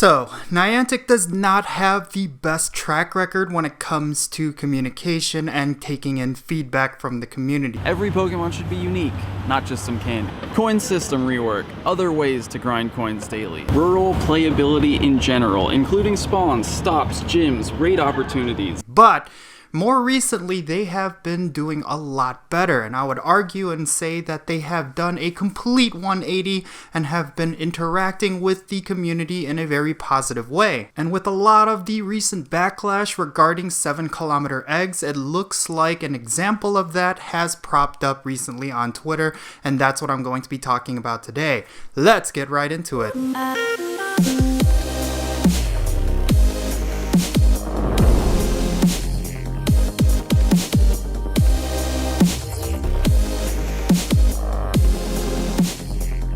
So, Niantic does not have the best track record when it comes to communication and taking in feedback from the community. Every Pokemon should be unique, not just some candy. Coin system rework, other ways to grind coins daily. Rural playability in general, including spawns, stops, gyms, raid opportunities. But more recently, they have been doing a lot better, and I would argue and say that they have done a complete 180 and have been interacting with the community in a very positive way. And with a lot of the recent backlash regarding 7km eggs, it looks like an example of that has propped up recently on Twitter, and that's what I'm going to be talking about today. Let's get right into it.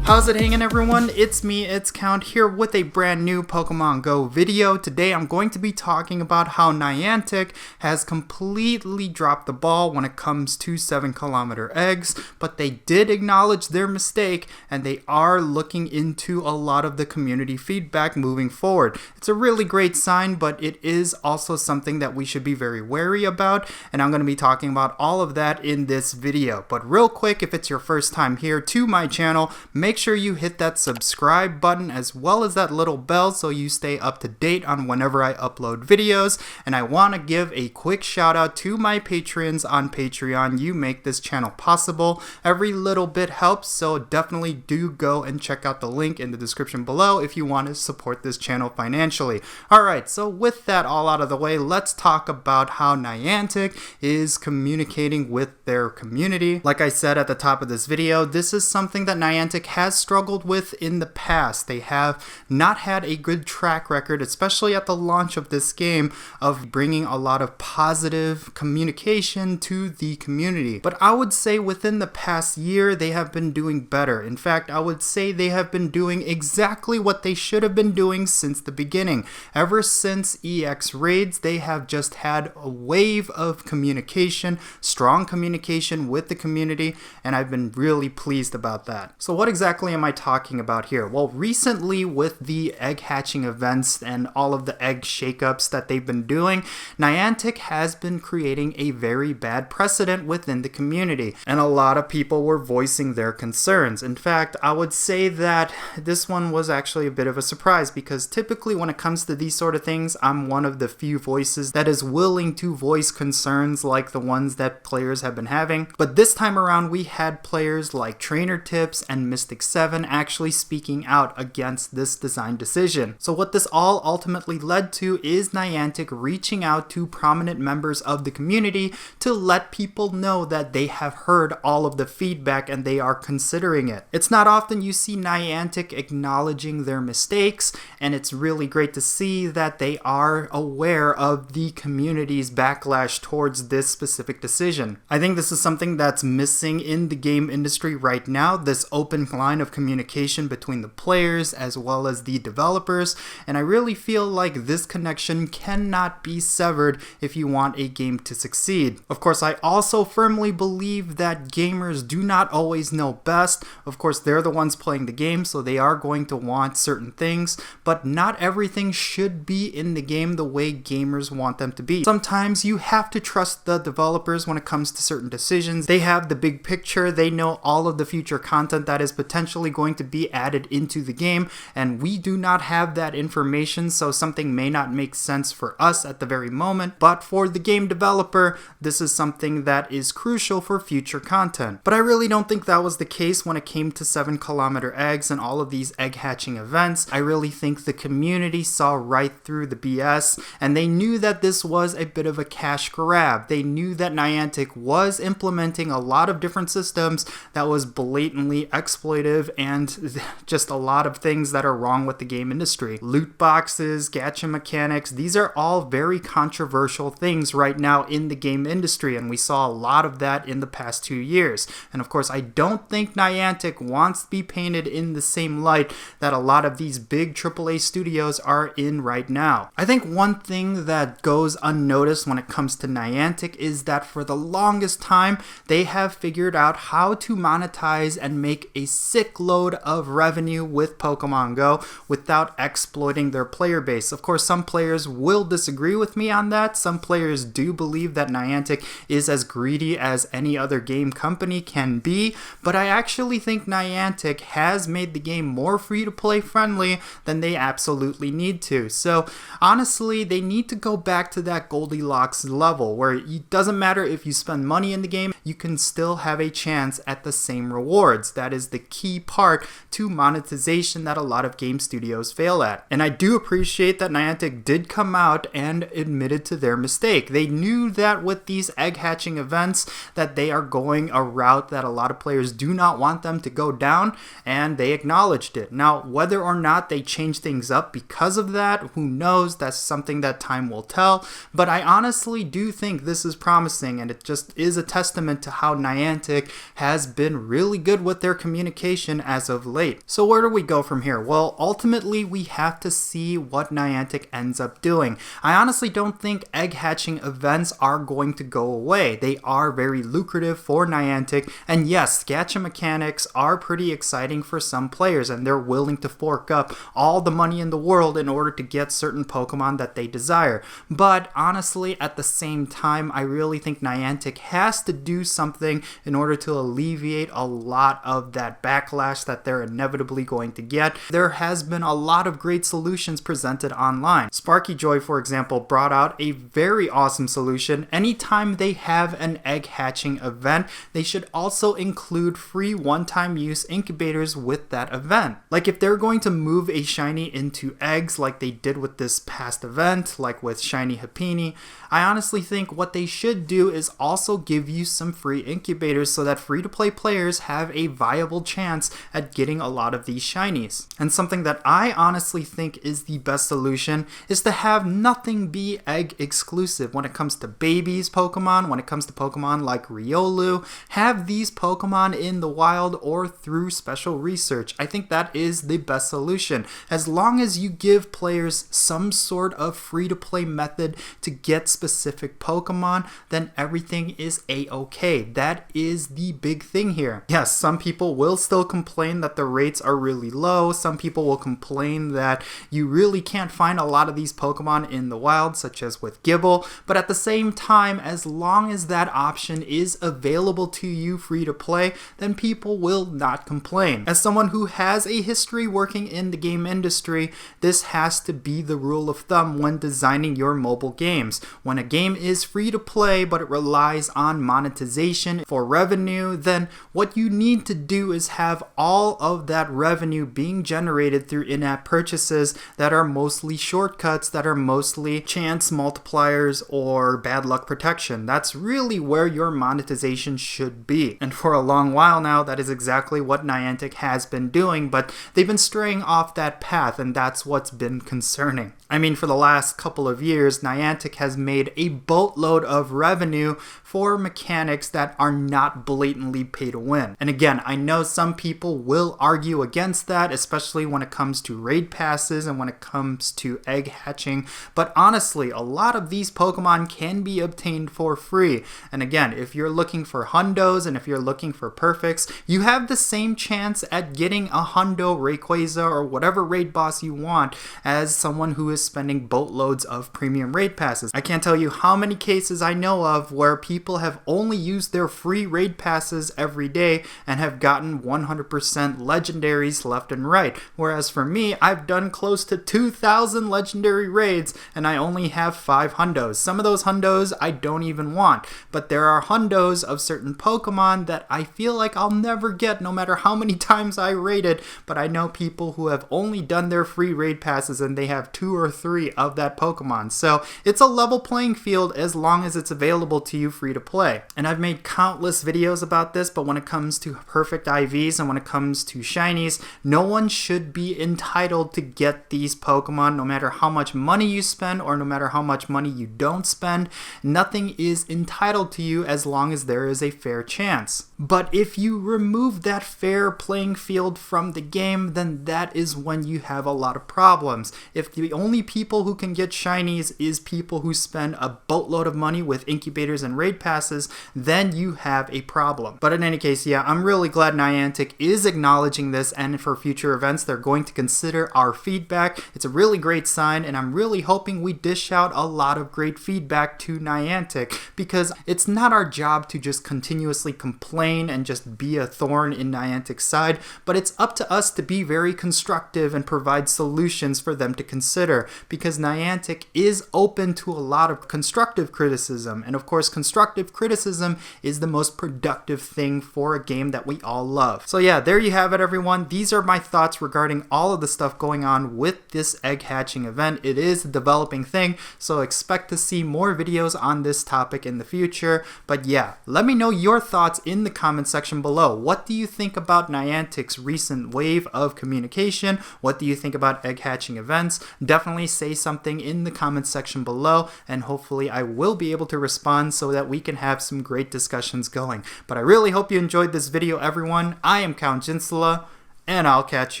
How's it hanging, everyone? It's me, it's Count, here with a brand new Pokemon Go video. Today I'm going to be talking about how Niantic has completely dropped the ball when it comes to 7km eggs, but they did acknowledge their mistake and they are looking into a lot of the community feedback moving forward. It's a really great sign, but it is also something that we should be very wary about, and I'm going to be talking about all of that in this video. But real quick, if it's your first time here to my channel, make sure you hit that subscribe button as well as that little bell so you stay up to date on whenever I upload videos. And I want to give a quick shout out to my patrons on Patreon. You make this channel possible. Every little bit helps, so definitely do go and check out the link in the description below if you want to support this channel financially. Alright, so with that all out of the way, let's talk about how Niantic is communicating with their community. Like I said at the top of this video, this is something that Niantic has struggled with in the past. They have not had a good track record, especially at the launch of this game, of bringing a lot of positive communication to the community. But I would say within the past year, they have been doing better. In fact, I would say they have been doing exactly what they should have been doing since the beginning. Ever since EX raids, they have just had a wave of communication, strong communication with the community, and I've been really pleased about that. So what exactly am I talking about here? Well, recently with the egg hatching events and all of the egg shakeups that they've been doing, Niantic has been creating a very bad precedent within the community, and a lot of people were voicing their concerns. In fact, I would say that this one was actually a bit of a surprise, because typically when it comes to these sort of things, I'm one of the few voices that is willing to voice concerns like the ones that players have been having. But this time around, we had players like Trainer Tips and Mystic 7 actually speaking out against this design decision. So what this all ultimately led to is Niantic reaching out to prominent members of the community to let people know that they have heard all of the feedback and they are considering it. It's not often you see Niantic acknowledging their mistakes, and it's really great to see that they are aware of the community's backlash towards this specific decision. I think this is something that's missing in the game industry right now, this open line of communication between the players as well as the developers, and I really feel like this connection cannot be severed if you want a game to succeed. Of course, I also firmly believe that gamers do not always know best. Of course, they're the ones playing the game, so they are going to want certain things, but not everything should be in the game the way gamers want them to be. Sometimes you have to trust the developers when it comes to certain decisions. They have the big picture, they know all of the future content that is potentially going to be added into the game, and we do not have that information, so something may not make sense for us at the very moment, but for the game developer, this is something that is crucial for future content. But I really don't think that was the case when it came to 7km eggs and all of these egg hatching events. I really think the community saw right through the BS, and they knew that this was a bit of a cash grab. They knew that Niantic was implementing a lot of different systems that was blatantly exploitive and just a lot of things that are wrong with the game industry. Loot boxes, gacha mechanics, these are all very controversial things right now in the game industry, and we saw a lot of that in the past 2 years. And of course, I don't think Niantic wants to be painted in the same light that a lot of these big AAA studios are in right now. I think one thing that goes unnoticed when it comes to Niantic is that for the longest time, they have figured out how to monetize and make a sick sick load of revenue with Pokemon Go without exploiting their player base. Of course, some players will disagree with me on that. Some players do believe that Niantic is as greedy as any other game company can be, but I actually think Niantic has made the game more free-to-play friendly than they absolutely need to. So honestly, they need to go back to that Goldilocks level where it doesn't matter if you spend money in the game, you can still have a chance at the same rewards. That is the key part to monetization that a lot of game studios fail at. And I do appreciate that Niantic did come out and admitted to their mistake. They knew that with these egg hatching events that they are going a route that a lot of players do not want them to go down, and they acknowledged it. Now, whether or not they change things up because of that, who knows? That's something that time will tell. But I honestly do think this is promising, and it just is a testament to how Niantic has been really good with their communication as of late. So where do we go from here? Well, ultimately we have to see what Niantic ends up doing. I honestly don't think egg hatching events are going to go away. They are very lucrative for Niantic, and yes, gacha mechanics are pretty exciting for some players, and they're willing to fork up all the money in the world in order to get certain Pokemon that they desire. But honestly, at the same time, I really think Niantic has to do something in order to alleviate a lot of that backlash that they're inevitably going to get. There has been a lot of great solutions presented online. Sparky Joy, for example, brought out a very awesome solution. Anytime they have an egg hatching event, they should also include free one-time use incubators with that event. Like if they're going to move a shiny into eggs like they did with this past event, like with Shiny Happiny, I honestly think what they should do is also give you some free incubators so that free-to-play players have a viable chance at getting a lot of these shinies. And something that I honestly think is the best solution is to have nothing be egg exclusive. When it comes to babies Pokemon, when it comes to Pokemon like Riolu, have these Pokemon in the wild or through special research. I think that is the best solution. As long as you give players some sort of free-to-play method to get specific Pokemon, then everything is a-okay. That is the big thing here. Yes, some people will still complain that the rates are really low. Some people will complain that you really can't find a lot of these Pokemon in the wild, such as with Gible, but at the same time, as long as that option is available to you free to play, then people will not complain. As someone who has a history working in the game industry, this has to be the rule of thumb when designing your mobile games. When a game is free to play but it relies on monetization for revenue, then what you need to do is have all of that revenue being generated through in-app purchases that are mostly shortcuts, that are mostly chance multipliers or bad luck protection. That's really where your monetization should be. And for a long while now, that is exactly what Niantic has been doing, but they've been straying off that path, and that's what's been concerning. I mean, for the last couple of years, Niantic has made a boatload of revenue for mechanics that are not blatantly pay to win. And again, I know some people will argue against that, especially when it comes to raid passes and when it comes to egg hatching, but honestly, a lot of these Pokemon can be obtained for free. And again, if you're looking for hundos and if you're looking for perfects, you have the same chance at getting a hundo Rayquaza or whatever raid boss you want as someone who is spending boatloads of premium raid passes. I can't tell you how many cases I know of where people have only used their free raid passes every day and have gotten 100% legendaries left and right. Whereas for me, I've done close to 2,000 legendary raids and I only have 5 hundos. Some of those hundos I don't even want, but there are hundos of certain Pokemon that I feel like I'll never get no matter how many times I raided, but I know people who have only done their free raid passes and they have 2 or 3 of that Pokemon. So it's a level playing field as long as it's available to you free to play. And I've made countless videos about this, but when it comes to perfect IVs and when it comes to shinies, no one should be entitled to get these Pokemon no matter how much money you spend or no matter how much money you don't spend. Nothing is entitled to you as long as there is a fair chance. But if you remove that fair playing field from the game, then that is when you have a lot of problems. If the only people who can get shinies is people who spend a boatload of money with incubators and raid passes, then you have a problem. But in any case, yeah, I'm really glad Niantic is acknowledging this, and for future events they're going to consider our feedback. It's a really great sign, and I'm really hoping we dish out a lot of great feedback to Niantic, because it's not our job to just continuously complain and just be a thorn in Niantic's side, but it's up to us to be very constructive and provide solutions for them to consider, because Niantic is open to a lot of constructive criticism, and of course constructive criticism is the most productive thing for a game that we all love. So yeah, there you have it everyone. These are my thoughts regarding all of the stuff going on with this egg hatching event. It is a developing thing, so expect to see more videos on this topic in the future. But yeah, let me know your thoughts in the comment section below. What do you think about Niantic's recent wave of communication? What do you think about egg hatching events? Definitely say something in the comment section below, and hopefully I will be able to respond so that we can have some great discussions going. But I really hope you enjoyed this video everyone. I am Count Jinsula, and I'll catch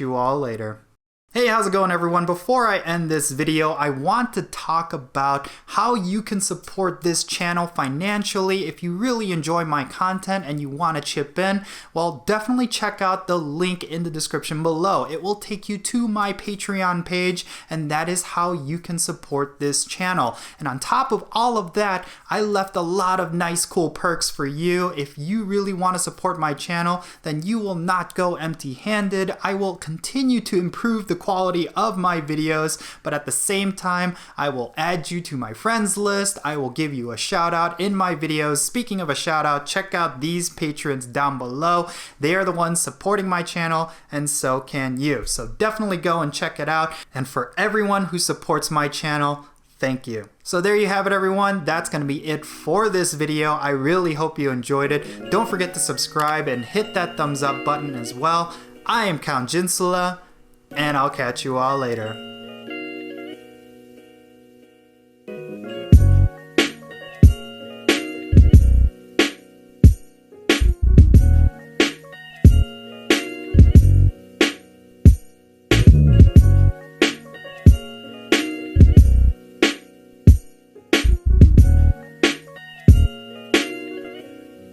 you all later. Hey, how's it going everyone? Before I end this video, I want to talk about how you can support this channel financially. If you really enjoy my content and you want to chip in, well, definitely check out the link in the description below. It will take you to my Patreon page, and that is how you can support this channel. And on top of all of that, I left a lot of nice cool perks for you. If you really want to support my channel, then you will not go empty-handed. I will continue to improve the quality of my videos, but at the same time I will add you to my friends list. I will give you a shout out in my videos. Speaking of a shout out, check out these patrons down below. They are the ones supporting my channel, and so can you. So definitely go and check it out. And for everyone who supports my channel, thank you. So there you have it everyone. That's going to be it for this video. I really hope you enjoyed it. Don't forget to subscribe and hit that thumbs up button as well. I am Count Jinsula, and I'll catch you all later.